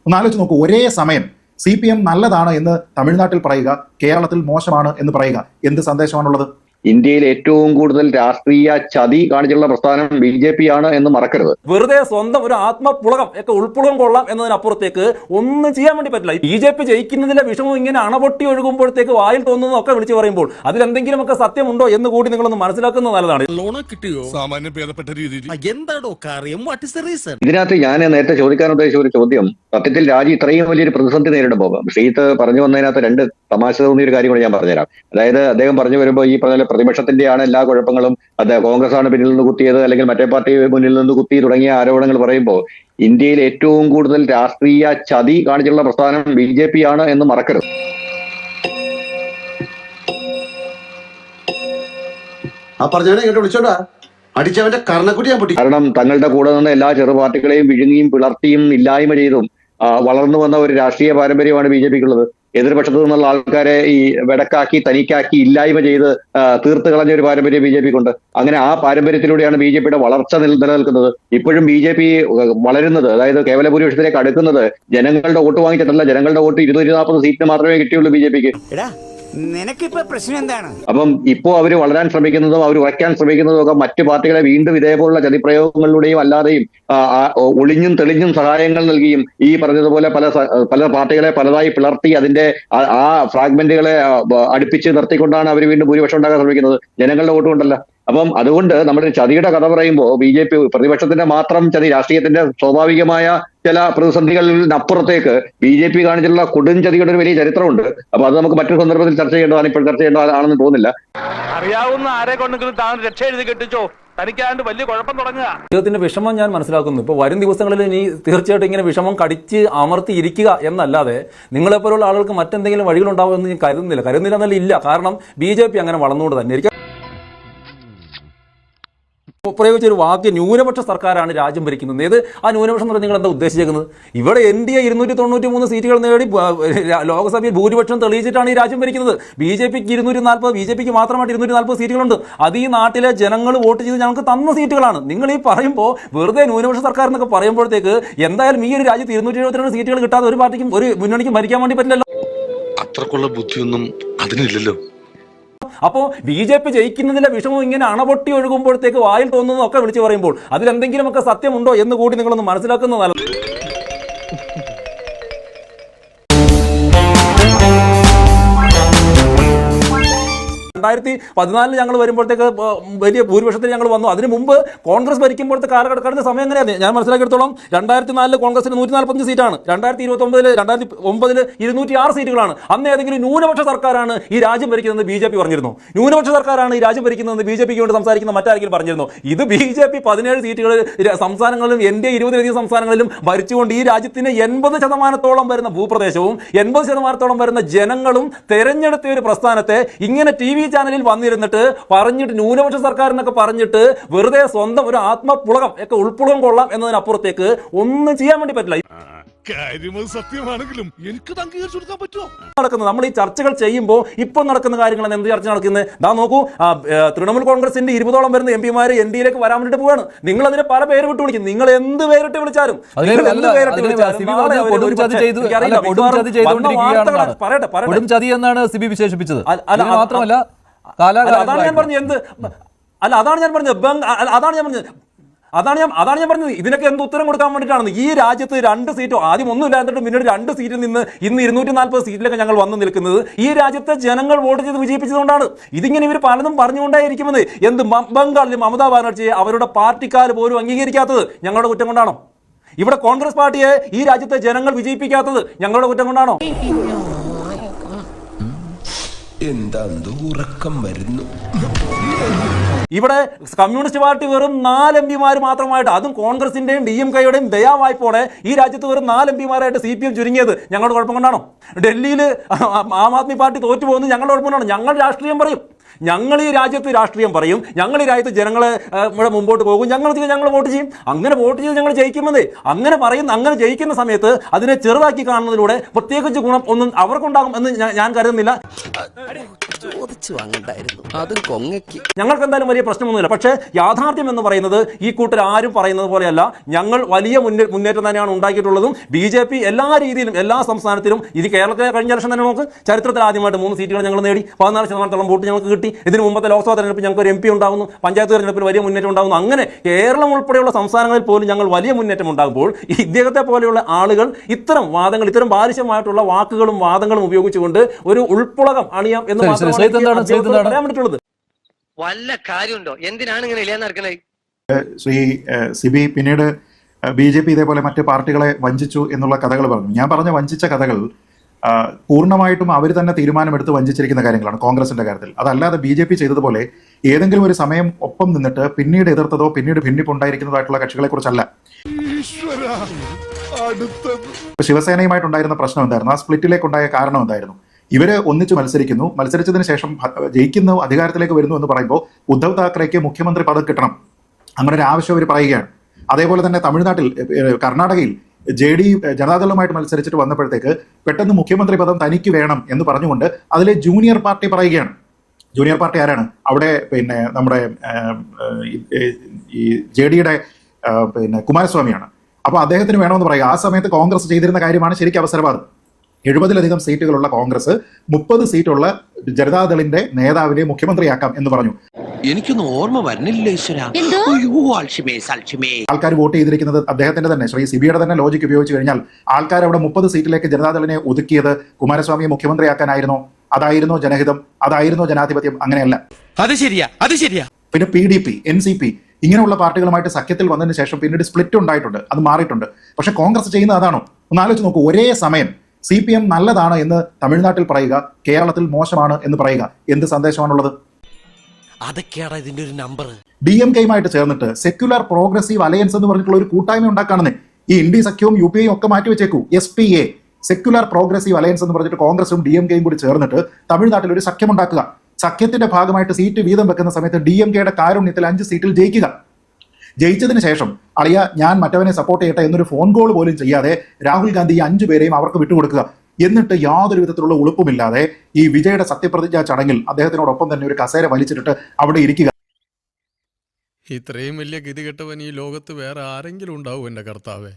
ഒന്ന് ആലോചിച്ച് നോക്കൂ, ഒരേ സമയം CPM നല്ലതാണ് എന്ന് തമിഴ്നാട്ടിൽ പറയുക, കേരളത്തിൽ മോശമാണ് എന്ന് പറയുക, എന്ത് സന്ദേശമാണുള്ളത്? ഇന്ത്യയിൽ ഏറ്റവും കൂടുതൽ രാഷ്ട്രീയ ചതി കാണിച്ചുള്ള പ്രസ്ഥാനം BJP ആണ് എന്ന് മറക്കരുത്. വെറുതെ സ്വന്തം ഒരു ആത്മപുളകം ഒക്കെ ഉൾപ്പുളകം കൊള്ളാം എന്നതിനപ്പുറത്തേക്ക് ഒന്നും ചെയ്യാൻ വേണ്ടി പറ്റില്ല. BJP ജയിക്കുന്നതിലെ വിഷമം ഇങ്ങനെ അണപൊട്ടി ഒഴുകുമ്പോഴത്തേക്ക് വായിൽ തോന്നുന്നതൊക്കെ വിളിച്ചു പറയുമ്പോൾ അതിലെന്തെങ്കിലുമൊക്കെ സത്യമുണ്ടോ എന്ന് കൂടി നിങ്ങളൊന്ന് മനസ്സിലാക്കുന്നത് നല്ലതാണ്. ഇതിനകത്ത് ഞാൻ നേരത്തെ ചോദിക്കാൻ ഉദ്ദേശിച്ച ഒരു ചോദ്യം, സത്യത്തിൽ രാജ്യം ഇത്രയും വലിയൊരു പ്രതിസന്ധി നേരിടുമ്പോൾ ശ്രീത്ത് പറഞ്ഞു വന്നതിനകത്ത് രണ്ട് തമാശ തോന്നിയ ഒരു കാര്യം കൂടി ഞാൻ പറഞ്ഞുതരാം. അതായത് അദ്ദേഹം പറഞ്ഞു വരുമ്പോൾ ഈ പറഞ്ഞ പ്രതിപക്ഷത്തിന്റെയാണ് എല്ലാ കുഴപ്പങ്ങളും, അത് കോൺഗ്രസ് ആണ് പിന്നിൽ നിന്ന് കുത്തിയത് അല്ലെങ്കിൽ മറ്റേ പാർട്ടി മുന്നിൽ നിന്ന് കുത്തി തുടങ്ങിയ ആരോപണങ്ങൾ പറയുമ്പോൾ ഇന്ത്യയിൽ ഏറ്റവും കൂടുതൽ രാഷ്ട്രീയ ചതി കാണിച്ചുള്ള പ്രസ്ഥാനം BJP ആണ് എന്ന് മറക്കരുത്. കാരണം തങ്ങളുടെ കൂടെ നിന്ന് എല്ലാ ചെറു പാർട്ടികളെയും വിഴുങ്ങിയും പിളർത്തിയും ഇല്ലായ്മ ചെയ്തും വളർന്നു വന്ന ഒരു രാഷ്ട്രീയ പാരമ്പര്യമാണ് BJPക്കുള്ളത്. എതിർപക്ഷത്തു നിന്നുള്ള ആൾക്കാരെ ഈ വെടക്കാക്കി തനിക്കാക്കി ഇല്ലായ്മ ചെയ്ത് തീർത്ത് കളഞ്ഞ ഒരു പാരമ്പര്യം BJPക്കുണ്ട്. അങ്ങനെ ആ പാരമ്പര്യത്തിലൂടെയാണ് BJPയുടെ വളർച്ച നിലനിൽക്കുന്നത്. ഇപ്പോഴും BJP വളരുന്നത്, അതായത് കേവല ഭൂരിപക്ഷത്തിലേക്ക് അടുക്കുന്നത് ജനങ്ങളുടെ വോട്ട് വാങ്ങിച്ചിട്ടല്ല. ജനങ്ങളുടെ വോട്ട് 240 സീറ്റിന് മാത്രമേ കിട്ടിയുള്ളൂ BJPക്ക്. നിനക്കിപ്പോ പ്രശ്നം എന്താണ്? അപ്പം ഇപ്പോ അവര് വളരാൻ ശ്രമിക്കുന്നതും അവർ ഉറയ്ക്കാൻ ശ്രമിക്കുന്നതും ഒക്കെ മറ്റു പാർട്ടികളെ വീണ്ടും ഇതേപോലുള്ള ചതിപ്രയോഗങ്ങളിലൂടെയും അല്ലാതെയും ഒളിഞ്ഞും തെളിഞ്ഞും സഹായങ്ങൾ നൽകിയും ഈ പറഞ്ഞതുപോലെ പല പാർട്ടികളെ പലതായി പിളർത്തി അതിന്റെ ആ ഫ്രാഗ്മെന്റുകളെ അടുപ്പിച്ച് നിർത്തിക്കൊണ്ടാണ് അവർ വീണ്ടും ഭൂരിപക്ഷം ഉണ്ടാക്കാൻ ശ്രമിക്കുന്നത്, ജനങ്ങളുടെ വോട്ട് കൊണ്ടല്ല. അപ്പം അതുകൊണ്ട് നമ്മുടെ ചതിയുടെ കഥ പറയുമ്പോൾ BJP പ്രതിപക്ഷത്തിന്റെ മാത്രം ചതി, രാഷ്ട്രീയത്തിന്റെ സ്വാഭാവികമായ ചില പ്രതിസന്ധികളിനപ്പുറത്തേക്ക് BJP കാണിച്ചിട്ടുള്ള കൊടും ചതിയുടെ ഒരു വലിയ ചരിത്രമുണ്ട്. അപ്പൊ അത് നമുക്ക് മറ്റൊരു സന്ദർഭത്തിൽ ചർച്ച ചെയ്യേണ്ടതാണ്. ഇപ്പോൾ ചർച്ച ചെയ്യേണ്ടതാണെന്ന് തോന്നുന്നില്ല. അറിയാവുന്ന ആരെ കൊണ്ടെങ്കിലും താൻ രക്ഷ എഴുതി കെട്ടിച്ചോ, തനിക്കാണ്ട് വലിയ കുഴപ്പം തുടങ്ങുക. അദ്ദേഹത്തിന്റെ വിഷമം ഞാൻ മനസ്സിലാക്കുന്നു. ഇപ്പോൾ വരും ദിവസങ്ങളിൽ ഇനി തീർച്ചയായിട്ടും ഇങ്ങനെ വിഷമം കടിച്ച് അമർത്തി ഇരിക്കുക എന്നല്ലാതെ നിങ്ങളെപ്പോലുള്ള ആളുകൾക്ക് മറ്റെന്തെങ്കിലും വഴികളുണ്ടാവുമെന്ന് ഞാൻ കരുതുന്നില്ല എന്നല്ല ഇല്ല. കാരണം BJP അങ്ങനെ വളർന്നുകൊണ്ട് തന്നെ ഇരിക്കും. പ്രയോഗിച്ചൊരു വാക്ക് ന്യൂനപക്ഷ സർക്കാരാണ് രാജ്യം ഭരിക്കുന്നത്. ഏത് ആ ന്യൂനപക്ഷം എന്ന് പറഞ്ഞാൽ നിങ്ങൾ എന്താ ഉദ്ദേശിക്കുന്നത്? ഇവിടെ NDA 293 സീറ്റുകൾ നേടി ലോക്സഭയിൽ ഭൂരിപക്ഷം തെളിയിച്ചിട്ടാണ് ഈ രാജ്യം ഭരിക്കുന്നത്. BJPക്ക് 240, BJPക്ക് മാത്രമായിട്ട് 240 സീറ്റുകളുണ്ട്. അത് ഈ നാട്ടിലെ ജനങ്ങൾ വോട്ട് ചെയ്ത് ഞങ്ങൾക്ക് തന്ന സീറ്റുകളാണ്. നിങ്ങൾ ഈ പറയുമ്പോൾ വെറുതെ ന്യൂനപക്ഷ സർക്കാർ എന്നൊക്കെ പറയുമ്പോഴത്തേക്ക് എന്തായാലും ഈ ഒരു രാജ്യത്ത് 272 സീറ്റുകൾ കിട്ടാതെ ഒരു പാർട്ടിക്കും ഒരു മുന്നണിക്കും ഭരിക്കാൻ വേണ്ടി പറ്റില്ലല്ലോ. അത്രക്കുള്ള ബുദ്ധിയൊന്നും അതിനില്ലല്ലോ. അപ്പോൾ BJP ജയിക്കുന്നതിലെ വിഷമം ഇങ്ങനെ അണപൊട്ടി ഒഴുകുമ്പോഴത്തേക്ക് വായിൽ തോന്നുന്നതൊക്കെ വിളിച്ചു പറയുമ്പോൾ അതിലെന്തെങ്കിലുമൊക്കെ സത്യമുണ്ടോ എന്ന് കൂടി നിങ്ങളൊന്ന് മനസ്സിലാക്കുന്നത് നല്ലത്. 2014 ഞങ്ങൾ വരുമ്പോഴത്തേക്ക് വലിയ ഭൂരിപക്ഷത്തിൽ ഞങ്ങൾ വന്നു. അതിന് മുമ്പ് കോൺഗ്രസ് ഭരിക്കുമ്പോഴത്തെ കാലഘട്ടത്തിന്റെ സമയം എങ്ങനെയാണ് ഞാൻ മനസ്സിലാക്കിയെടുത്തോളം 2004 കോൺഗ്രസിന് 145 സീറ്റാണ്, 2009 206 സീറ്റുകളാണ്. അന്ന് ഏതെങ്കിലും ന്യൂനപക്ഷ സർക്കാരാണ് ഈ രാജ്യം ഭരിക്കുന്നത് BJP പറഞ്ഞിരുന്നു? ന്യൂനപക്ഷ സർക്കാരാണ് ഈ രാജ്യം ഭരിക്കുന്നത് BJPക്ക് വേണ്ടി സംസാരിക്കുന്ന മറ്റാരെങ്കിലും പറഞ്ഞിരുന്നു? ഇത് BJP 17 സീറ്റുകൾ സംസ്ഥാനങ്ങളിലും NDA 20 സംസ്ഥാനങ്ങളിലും ഭരിച്ചുകൊണ്ട് ഈ രാജ്യത്തിന് 80% വരുന്ന ഭൂപ്രദേശവും 80% വരുന്ന ജനങ്ങളും തെരഞ്ഞെടുത്ത ഒരു പ്രസ്ഥാനത്തെ ഇങ്ങനെ TV ചാനലിൽ വന്നിരുന്നിട്ട് പറഞ്ഞിട്ട് ന്യൂനപക്ഷ സർക്കാർ എന്നൊക്കെ പറഞ്ഞിട്ട് വെറുതെ സ്വന്തം ഒരു ആത്മപുളകം ഒക്കെ ഉൾപ്പുളകം കൊള്ളാം എന്നതിനപ്പുറത്തേക്ക് ഒന്നും ചെയ്യാൻ വേണ്ടി പറ്റില്ല. സത്യമാണെങ്കിലും എനിക്ക് നടക്കുന്നത് നമ്മൾ ഈ ചർച്ചകൾ ചെയ്യുമ്പോൾ ഇപ്പോൾ നടക്കുന്ന കാര്യങ്ങളാണ്. എന്ത് ചർച്ച നടക്കുന്നത്? ദാ നോക്കൂ, തൃണമൂൽ കോൺഗ്രസിന്റെ 20ഓളം വരുന്ന MP-മാർ NDA-ലേക്ക് വരാൻ വേണ്ടിട്ട് പോവാണ്. നിങ്ങൾ അതിനെ പല പേര് വിട്ട് വിളിക്കും. നിങ്ങൾ എന്ത് പേരിട്ട് വിളിച്ചാലും CB വിശേഷിപ്പിച്ചത്. മാത്രമല്ല അതാണ് ഞാൻ പറഞ്ഞത്. എന്ത് അല്ല, അതാണ് ഞാൻ പറഞ്ഞത്. അതാണ് ഞാൻ പറഞ്ഞത്. ഇതിനൊക്കെ എന്ത് ഉത്തരം കൊടുക്കാൻ വേണ്ടിയിട്ടാണ്? ഈ രാജ്യത്ത് 2 സീറ്റോ ആദ്യം ഒന്നും ഇല്ലാന്നിട്ട് പിന്നീട് 2 സീറ്റിൽ നിന്ന് ഇന്ന് 240 സീറ്റിലൊക്കെ ഞങ്ങൾ വന്നു നിൽക്കുന്നത് ഈ രാജ്യത്തെ ജനങ്ങൾ വോട്ട് ചെയ്ത് വിജയിപ്പിച്ചതുകൊണ്ടാണ്. ഇതിങ്ങനെ ഇവർ പലതും പറഞ്ഞുകൊണ്ടേയിരിക്കുന്നത്. എന്ത് ബംഗാളിൽ മമതാ ബാനർജിയെ അവരുടെ പാർട്ടിക്കാർ പോലും അംഗീകരിക്കാത്തത് ഞങ്ങളുടെ കുറ്റം കൊണ്ടാണോ? ഇവിടെ കോൺഗ്രസ് പാർട്ടിയെ ഈ രാജ്യത്തെ ജനങ്ങൾ വിജയിപ്പിക്കാത്തത് ഞങ്ങളുടെ കുറ്റം കൊണ്ടാണോ? ഇവിടെ കമ്മ്യൂണിസ്റ്റ് പാർട്ടി വെറും 4 MP-മാർ മാത്രമായിട്ട്, അതും കോൺഗ്രസിന്റെയും DMK-യുടെയും ദയാവായ്പോടെ ഈ രാജ്യത്ത് വെറും 4 MP-മാരായിട്ട് CPM ചുരുങ്ങിയത് ഞങ്ങളുടെ കുഴപ്പം കൊണ്ടാണോ? ഡൽഹിയിൽ ആം ആദ്മി പാർട്ടി തോറ്റു പോകുന്നത് ഞങ്ങളുടെ കുഴപ്പം കൊണ്ടാണോ? ഞങ്ങൾ രാഷ്ട്രീയം പറയും. ഞങ്ങൾ ഈ രാജ്യത്ത് രാഷ്ട്രീയം പറയും, ഞങ്ങൾ ഈ രാജ്യത്ത് ജനങ്ങളെ ഇവിടെ മുമ്പോട്ട് പോകും, ഞങ്ങൾ വോട്ട് ചെയ്യും, അങ്ങനെ വോട്ട് ചെയ്ത് ഞങ്ങൾ ജയിക്കുമെന്നേ. അങ്ങനെ ജയിക്കുന്ന സമയത്ത് അതിനെ ചെറുതാക്കി കാണുന്നതിലൂടെ പ്രത്യേകിച്ച് ഗുണം ഒന്നും അവർക്കുണ്ടാകും എന്ന് ഞാൻ കരുതുന്നില്ല. ഞങ്ങൾക്ക് എന്തായാലും വലിയ പ്രശ്നമൊന്നുമില്ല. പക്ഷേ യാഥാർത്ഥ്യം എന്ന് പറയുന്നത് ഈ കൂട്ടർ ആരും പറയുന്നത് പോലെയല്ല. ഞങ്ങൾ വലിയ മുന്നേറ്റം തന്നെയാണ് ഉണ്ടാക്കിയിട്ടുള്ളതും. BJP എല്ലാ രീതിയിലും എല്ലാ സംസ്ഥാനത്തിലും, ഇത് കേരളത്തിലെ കഴിഞ്ഞ ഇലക്ഷൻ തന്നെ നോക്ക്, ചരിത്രത്തിൽ ആദ്യമായിട്ട് 3 സീറ്റുകൾ ഞങ്ങൾ നേടി, 14% വോട്ട് ഞങ്ങൾക്ക് കിട്ടി. ഇതിന് മുമ്പത്തെ ലോക്സഭാ തെരഞ്ഞെടുപ്പിൽ ഞങ്ങൾക്ക് ഒരു MP ഉണ്ടാകുന്നു, പഞ്ചായത്ത് തെരഞ്ഞെടുപ്പിൽ വലിയ മുന്നേറ്റം ഉണ്ടാകുന്നു. അങ്ങനെ കേരളം ഉൾപ്പെടെയുള്ള സംസ്ഥാനങ്ങളിൽ പോലും ഞങ്ങൾ വലിയ മുന്നേറ്റം ഉണ്ടാകുമ്പോൾ ഇദ്ദേഹത്തെ പോലെയുള്ള ആളുകൾ ഇത്തരം വാദങ്ങൾ, ഇത്തരം ബാലിശമായിട്ടുള്ള വാക്കുകളും വാദങ്ങളും ഉപയോഗിച്ചുകൊണ്ട് ഒരു ഉൾപ്പുളകം അണിയാം എന്ന് മാത്രമാണ് പറയാൻ പറ്റുള്ളത്. വല്ല കാര്യമുണ്ടോ? എന്തിനാണ് ഇങ്ങനെ ഇല്ലാന്ന് നടക്കണേ? ശ്രീ സിബി പിന്നീട് BJP ഇതേപോലെ മറ്റ് പാർട്ടികളെ വഞ്ചിച്ചു എന്നുള്ള കഥകൾ പറഞ്ഞു. ഞാൻ പറഞ്ഞ വഞ്ചിച്ച കഥകൾ പൂർണ്ണമായിട്ടും അവർ തന്നെ തീരുമാനമെടുത്ത് വഞ്ചിച്ചിരിക്കുന്ന കാര്യങ്ങളാണ് കോൺഗ്രസിന്റെ കാര്യത്തിൽ. അതല്ലാതെ BJP ചെയ്തതുപോലെ ഏതെങ്കിലും ഒരു സമയം ഒപ്പം നിന്നിട്ട് പിന്നീട് എതിർത്തതോ പിന്നീട് ഭിന്നിപ്പുണ്ടായിരിക്കുന്നതായിട്ടുള്ള കക്ഷികളെ കുറിച്ചല്ല. ശിവസേനയുമായിട്ടുണ്ടായിരുന്ന പ്രശ്നം എന്തായിരുന്നു? ആ സ്പ്ലിറ്റിലേക്കുണ്ടായ കാരണം എന്തായിരുന്നു? ഇവര് ഒന്നിച്ച് മത്സരിച്ചതിന് ശേഷം ജയിക്കുന്നു, അധികാരത്തിലേക്ക് വരുന്നു എന്ന് പറയുമ്പോൾ ഉദ്ധവ് താക്കറേക്ക് മുഖ്യമന്ത്രി പദം കിട്ടണം, അങ്ങനെ ഒരു ആവശ്യം അവർ പറയുകയാണ്. അതേപോലെ തന്നെ തമിഴ്നാട്ടിൽ, കർണാടകയിൽ ജനതാദളുമായിട്ട് മത്സരിച്ചിട്ട് വന്നപ്പോഴത്തേക്ക് പെട്ടെന്ന് മുഖ്യമന്ത്രി പദം തനിക്ക് വേണം എന്ന് പറഞ്ഞുകൊണ്ട് അതിലെ ജൂനിയർ പാർട്ടി പറയുകയാണ്. ജൂനിയർ പാർട്ടി ആരാണ് അവിടെ? പിന്നെ നമ്മുടെ ഈ JD-യുടെ കുമാരസ്വാമിയാണ്. അപ്പോൾ അദ്ദേഹത്തിന് വേണമെന്ന് പറയുക. ആ സമയത്ത് കോൺഗ്രസ് ചെയ്തിരുന്ന കാര്യമാണ് ശരിക്കും അവസരവാദം. 70-ലധികം സീറ്റുകളുള്ള കോൺഗ്രസ് 30 സീറ്റുള്ള ജനതാദളിന്റെ നേതാവിനെ മുഖ്യമന്ത്രിയാക്കാം എന്ന് പറഞ്ഞു. എനിക്കൊന്നും ഓർമ്മ വരുന്നില്ല. ആൾക്കാർ വോട്ട് ചെയ്തിരിക്കുന്നത് അദ്ദേഹത്തിന്റെ തന്നെ, ശ്രീ സിബിയുടെ തന്നെ ലോജിക്ക് ഉപയോഗിച്ച് കഴിഞ്ഞാൽ ആൾക്കാർ അവിടെ 30 സീറ്റിലേക്ക് ജനതാദളിനെ ഒതുക്കിയത് കുമാരസ്വാമിയെ മുഖ്യമന്ത്രിയാക്കാനായിരുന്നോ? അതായിരുന്നോ ജനഹിതം? അതായിരുന്നോ ജനാധിപത്യം? അങ്ങനെയല്ല. അത് ശരിയാ. പിന്നെ PDP, NCP ഇങ്ങനെയുള്ള പാർട്ടികളുമായിട്ട് സഖ്യത്തിൽ വന്നതിന് ശേഷം പിന്നീട് സ്പ്ലിറ്റ് ഉണ്ടായിട്ടുണ്ട്, അത് മാറിയിട്ടുണ്ട്. പക്ഷെ കോൺഗ്രസ് ചെയ്യുന്നത് അതാണോ? ഒന്ന് ആലോചിച്ച് നോക്കൂ. ഒരേ സമയം CPM നല്ലതാണ് എന്ന് തമിഴ്നാട്ടിൽ പറയുക, കേരളത്തിൽ മോശമാണ് എന്ന് പറയുക, എന്ത് സന്ദേശമാണുള്ളത്? അതൊക്കെയാണ് ഇതിന്റെ ഒരു നമ്പർ. DMK-യുമായിട്ട് ചേർന്നിട്ട് സെക്യുലർ പ്രോഗ്രസീവ് അലയൻസ് എന്ന് പറഞ്ഞിട്ടുള്ള ഒരു കൂട്ടായ്മ ഉണ്ടാക്കാണെന്ന്. ഈ ഇന്ത്യ സഖ്യവും UPA ഒക്കെ മാറ്റി വെച്ചേക്കൂ. SPA, സെക്യുലർ പ്രോഗ്രസീവ് അലയൻസ് എന്ന് പറഞ്ഞിട്ട് കോൺഗ്രസും DMK-യും കൂടി ചേർന്നിട്ട് തമിഴ്നാട്ടിൽ ഒരു സഖ്യം ഉണ്ടാക്കുക. സഖ്യത്തിന്റെ ഭാഗമായിട്ട് സീറ്റ് വീതം വെക്കുന്ന സമയത്ത് DMK-യുടെ കാരുണ്യത്തിൽ 5 സീറ്റിൽ ജയിക്കുക. ജയിച്ചതിന് ശേഷം അളിയ ഞാൻ മറ്റവനെ സപ്പോർട്ട് ചെയ്യട്ടെ എന്നൊരു ഫോൺ കോൾ പോലും ചെയ്യാതെ രാഹുൽ ഗാന്ധി ഈ 5 പേരെയും അവർക്ക് വിട്ടുകൊടുക്കുക. എന്നിട്ട് യാതൊരു വിധത്തിലുള്ള ഉളുപ്പുമില്ലാതെ ഈ വിജയുടെ സത്യപ്രതിജ്ഞാ ചടങ്ങിൽ അദ്ദേഹത്തിനോടൊപ്പം തന്നെ ഒരു കസേര വലിച്ചിട്ട് അവിടെ ഇരിക്കുക. ഇത്രയും വലിയ ഗതികെട്ടവൻ ഈ ലോകത്ത് വേറെ ആരെങ്കിലും ഉണ്ടാവും എന്റെ കർത്താവേ?